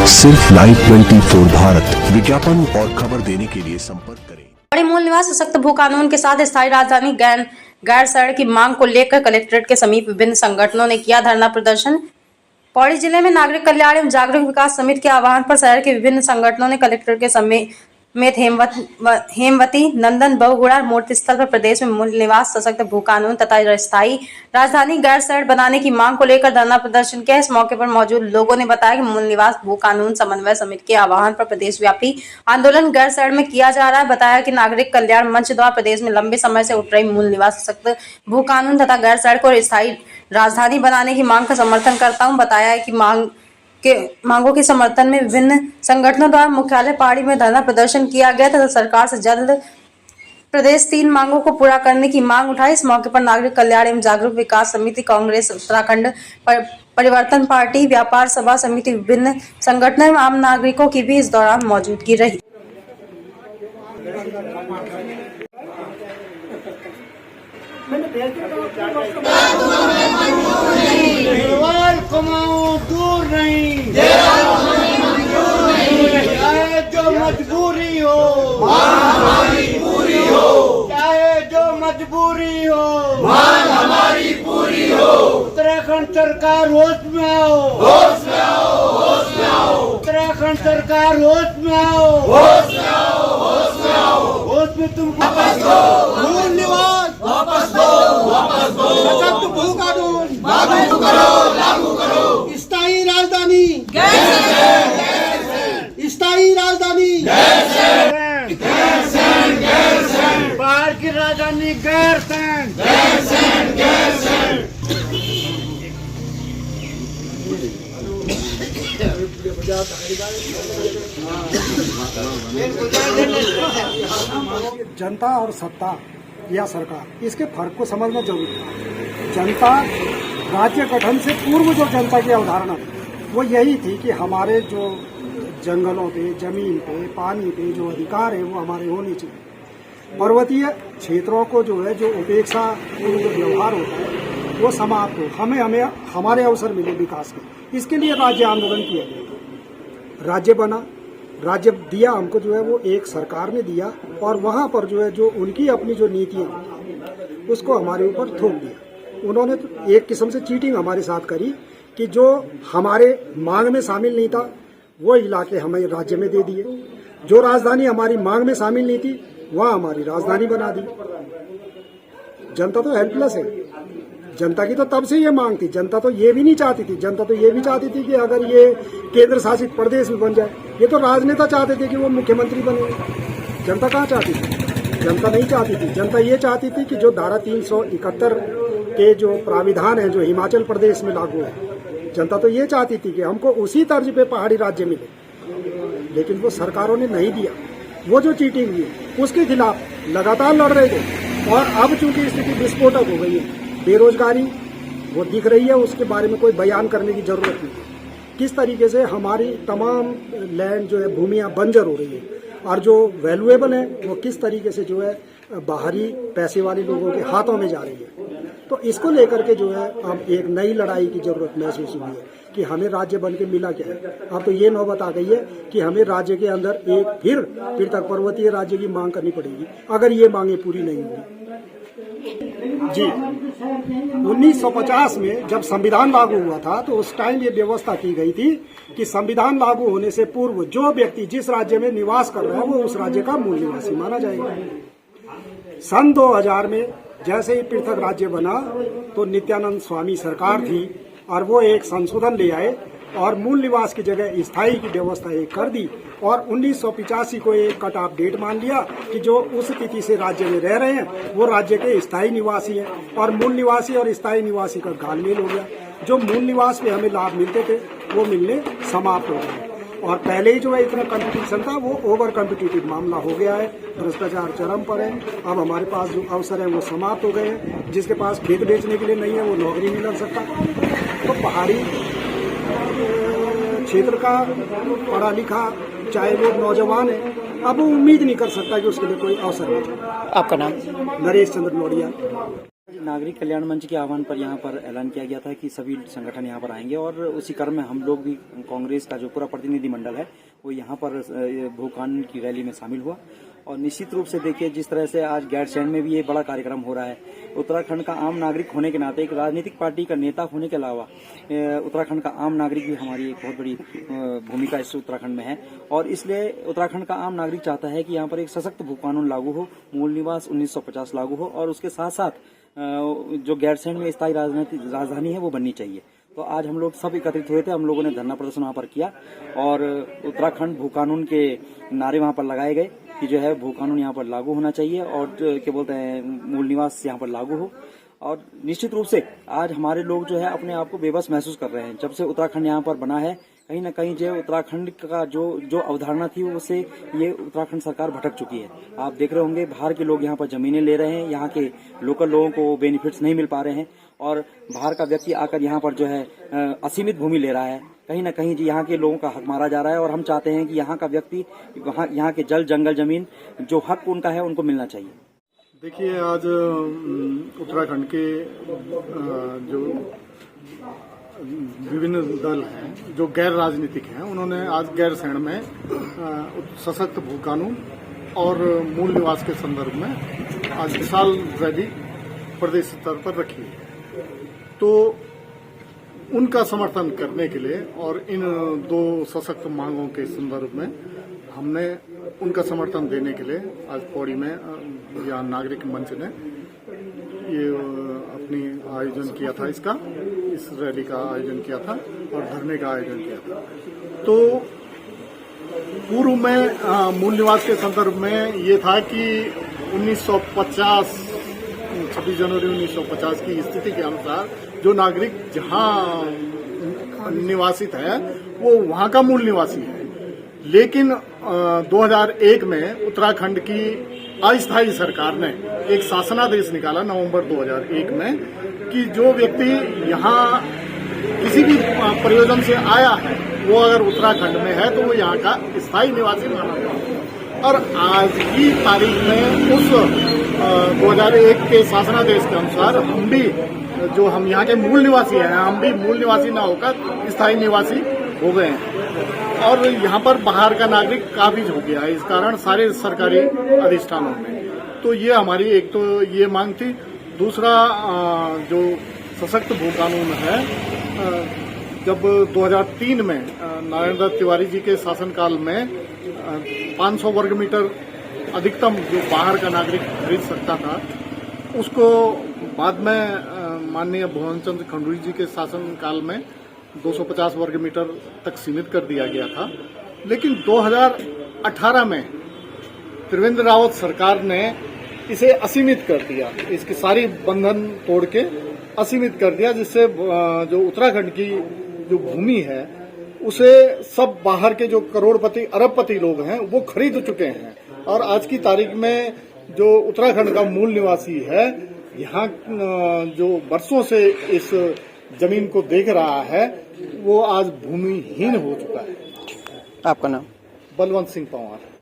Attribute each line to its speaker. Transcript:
Speaker 1: सिर्फ लाइव 24 भारत विज्ञापन और खबर देने के लिए संपर्क करें।
Speaker 2: बड़े मूल निवास सशक्त भू कानून के साथ स्थायी राजधानी गैरसैंण की मांग को लेकर कलेक्ट्रेट के समीप विभिन्न संगठनों ने किया धरना प्रदर्शन। पौड़ी जिले में नागरिक कल्याण एवं जागरूक विकास समिति के आह्वान पर शहर के विभिन्न संगठनों ने कलेक्ट्रेट के समेत हेमवती नंदन बहुगुणा मूर्ति स्थल पर प्रदेश में मूल निवास सशक्त भू कानून तथा स्थायी राजधानी गैरसैंण बनाने की मांग को लेकर धरना प्रदर्शन किया। इस मौके पर मौजूद लोगों ने बताया कि मूल निवास भू कानून समन्वय समिति के आह्वान पर प्रदेश व्यापी आंदोलन गैरसैंण में किया जा रहा है। बताया कि नागरिक कल्याण मंच द्वारा प्रदेश में लंबे समय से उठ रही मूल निवास सशक्त भू कानून तथा गैरसैंण को स्थायी राजधानी बनाने की मांग का समर्थन करता हूँ। बताया है कि मांगों के समर्थन में विभिन्न संगठनों द्वारा मुख्यालय पहाड़ी में धरना प्रदर्शन किया गया तथा सरकार से जल्द प्रदेश 3 मांगों को पूरा करने की मांग उठाई। इस मौके पर नागरिक कल्याण एवं जागरूक विकास समिति, कांग्रेस उत्तराखंड परिवर्तन पार्टी, व्यापार सभा समिति, विभिन्न संगठनों एवं आम नागरिकों की भी इस दौरान मौजूदगी रही।
Speaker 3: दूर नहीं, चाहे जो मजबूरी हो, हमारी पूरी हो, चाहे जो मजबूरी हो, हमारी पूरी हो। उत्तराखंड सरकार होश में आओ, होश में आओ, होश में आओ। उत्तराखंड सरकार होश में आओ, होश में आओ, होश में आओ। होश में तुम वापस दो, मूल निवास वापस दो, वापस दो। सशक्त भू कानून लागू करो, लागू करो। स्थायी राजधानी स्थायी राजधानी बाहर की राजधानी गैरसैंण।
Speaker 4: जनता और सत्ता या सरकार, इसके फर्क को समझना जरूरी है। जनता राज्य गठन से पूर्व जो जनता की अवधारणा थी वो यही थी कि हमारे जो जंगलों पे, जमीन पे, पानी पे जो अधिकार है वो हमारे होने चाहिए। पर्वतीय क्षेत्रों को जो है जो उपेक्षा जो व्यवहार होता है वो समाप्त हो, हमें हमारे अवसर मिले विकास के। इसके लिए राज्य आंदोलन किया गया, राज्य बना, राज्य दिया हमको जो है वो एक सरकार ने दिया और वहाँ पर जो है जो उनकी अपनी जो नीतियाँ उसको हमारे ऊपर थोप दिया। उन्होंने तो एक किस्म से चीटिंग हमारे साथ करी कि जो हमारे मांग में शामिल नहीं था वो इलाके हमें राज्य में दे दिए, जो राजधानी हमारी मांग में शामिल नहीं थी वहाँ हमारी राजधानी बना दी। जनता तो हेल्पलेस है। जनता की तो तब से ये मांग थी, जनता तो ये भी नहीं चाहती थी। जनता तो ये भी चाहती थी कि अगर ये केंद्र शासित प्रदेश में बन जाए। ये तो राजनेता चाहते थे कि वो मुख्यमंत्री बने। जनता कहाँ चाहती थी? जनता नहीं चाहती थी। जनता ये चाहती थी कि जो धारा 371 के जो प्राविधान है जो हिमाचल प्रदेश में लागू है, जनता तो ये चाहती थी कि हमको उसी तर्ज पे पहाड़ी राज्य मिले, लेकिन वो सरकारों ने नहीं दिया। वो जो चीटिंग हुई उसके खिलाफ लगातार लड़ रहे थे और अब चूंकि स्थिति विस्फोटक हो गई है, बेरोजगारी वो दिख रही है, उसके बारे में कोई बयान करने की जरूरत नहीं है। किस तरीके से हमारी तमाम लैंड जो है भूमियां बंजर हो रही है और जो वैल्यूएबल है वो किस तरीके से जो है बाहरी पैसे वाले लोगों के हाथों में जा रही है। तो इसको लेकर के जो है अब एक नई लड़ाई की जरूरत महसूस हुई है कि हमें राज्य बन के मिला क्या है। अब तो ये नौबत आ गई है कि हमें राज्य के अंदर एक फिर तक पर्वतीय राज्य की मांग करनी पड़ेगी अगर ये मांगे पूरी नहीं होगी। जी 1950 में जब संविधान लागू हुआ था तो उस टाइम ये व्यवस्था की गई थी कि संविधान लागू होने से पूर्व जो व्यक्ति जिस राज्य में निवास कर रहा है वो उस राज्य का मूल निवासी माना जाएगा। सन 2000 में जैसे ही पृथक राज्य बना तो नित्यानंद स्वामी सरकार थी और वो एक संशोधन ले आए और मूल निवास की जगह स्थायी की व्यवस्था एक कर दी और 1985 को एक कट ऑफ डेट मान लिया कि जो उस तिथि से राज्य में रह रहे हैं वो राज्य के स्थायी निवासी हैं और मूल निवासी और स्थायी निवासी का घालमेल हो गया। जो मूल निवास पे हमें लाभ मिलते थे वो मिलने समाप्त हो गए और पहले ही जो है इतना कंपटीशन था वो ओवर कंपिटिटिव मामला हो गया है। भ्रष्टाचार चरम पर है। अब हमारे पास जो अवसर है वो समाप्त हो गए हैं। जिसके पास खेत बेचने के लिए नहीं है वो नौकरी नहीं लग सकता। तो पहाड़ी क्षेत्र का पढ़ा लिखा चाहे वो नौजवान है अब वो उम्मीद नहीं कर सकता कि उसके लिए कोई अवसर मिले।
Speaker 2: आपका नाम?
Speaker 4: नरेश चंद्र नोडिया।
Speaker 5: नागरिक कल्याण मंच के आह्वान पर यहाँ पर ऐलान किया गया था कि सभी संगठन यहाँ पर आएंगे और उसी क्रम में हम लोग भी कांग्रेस का जो पूरा प्रतिनिधिमंडल है वो यहाँ पर भूकानून की रैली में शामिल हुआ। और निश्चित रूप से देखिए जिस तरह से आज गैरसैंण में भी ये बड़ा कार्यक्रम हो रहा है, उत्तराखंड का आम नागरिक होने के नाते, एक राजनीतिक पार्टी का नेता होने के अलावा उत्तराखंड का आम नागरिक भी हमारी एक बहुत बड़ी भूमिका इस उत्तराखंड में है। और इसलिए उत्तराखंड का आम नागरिक चाहता है कि यहाँ पर एक सशक्त भू कानून लागू हो, मूल निवास 1950 लागू हो और उसके साथ साथ जो गैरसैंण में स्थायी राजधानी है वो बननी चाहिए। तो आज हम लोग सब एकत्रित हुए थे, हम लोगों ने धरना प्रदर्शन वहाँ पर किया और उत्तराखंड भू कानून के नारे वहाँ पर लगाए गए कि जो है भू कानून यहाँ पर लागू होना चाहिए और क्या बोलते हैं मूल निवास यहाँ पर लागू हो। और निश्चित रूप से आज हमारे लोग जो है अपने आप को बेबस महसूस कर रहे हैं। जब से उत्तराखंड यहाँ पर बना है कहीं ना कहीं जो उत्तराखंड का जो अवधारणा थी उससे ये उत्तराखंड सरकार भटक चुकी है। आप देख रहे होंगे बाहर के लोग यहाँ पर जमीनें ले रहे हैं, यहाँ के लोकल लोगों को बेनिफिट्स नहीं मिल पा रहे हैं और बाहर का व्यक्ति आकर यहाँ पर जो है असीमित भूमि ले रहा है। कहीं ना कहीं यहाँ के लोगों का हक मारा जा रहा है और हम चाहते हैं कि यहाँ का व्यक्ति यहाँ के जल जंगल जमीन जो हक उनका है उनको मिलना चाहिए।
Speaker 6: देखिए आज उत्तराखंड के जो विभिन्न दल हैं जो गैर राजनीतिक हैं उन्होंने आज गैरसैंण में सशक्त भू कानून और मूल निवास के संदर्भ में आज विशाल रैली प्रदेश स्तर पर रखी है। तो उनका समर्थन करने के लिए और इन दो सशक्त मांगों के संदर्भ में हमने उनका समर्थन देने के लिए आज पौड़ी में यहाँ नागरिक मंच ने ये अपनी आयोजन किया था, इस रैली का आयोजन किया था और धरने का आयोजन किया था। तो पूर्व में मूल निवास के संदर्भ में ये था कि 1950 26 जनवरी 1950 की स्थिति के अनुसार जो नागरिक जहां निवासित है वो वहां का मूल निवासी है। लेकिन 2001 में उत्तराखंड की अस्थायी सरकार ने एक शासनादेश निकाला नवंबर 2001 में कि जो व्यक्ति यहाँ किसी भी प्रयोजन से आया है वो अगर उत्तराखंड में है तो वो यहाँ का स्थायी निवासी माना जाता। और आज की तारीख में उस 2001 के शासनादेश के अनुसार हम भी जो हम यहाँ के मूल निवासी हैं हम भी मूल निवासी न होकर स्थायी निवासी हो गए हैं और यहाँ पर बाहर का नागरिक काबिज हो गया है। इस कारण सारे सरकारी अधिष्ठानों में तो ये हमारी एक तो ये मांग थी। दूसरा जो सशक्त भू कानून है, जब 2003 में नारायण दत्त तिवारी जी के शासनकाल में 500 वर्ग मीटर अधिकतम जो बाहर का नागरिक खरीद सकता था उसको बाद में माननीय भुवन चंद्र खंडूरी जी के शासनकाल में 250 वर्ग मीटर तक सीमित कर दिया गया था। लेकिन 2018 में त्रिवेंद्र रावत सरकार ने इसे असीमित कर दिया, इसकी सारी बंधन तोड़ के असीमित कर दिया, जिससे जो उत्तराखंड की जो भूमि है उसे सब बाहर के जो करोड़पति अरबपति लोग हैं वो खरीद चुके हैं। और आज की तारीख में जो उत्तराखंड का मूल निवासी है यहाँ जो वर्षों से इस जमीन को देख रहा है वो आज भूमिहीन हो चुका है।
Speaker 7: आपका नाम?
Speaker 6: बलवंत सिंह पंवार।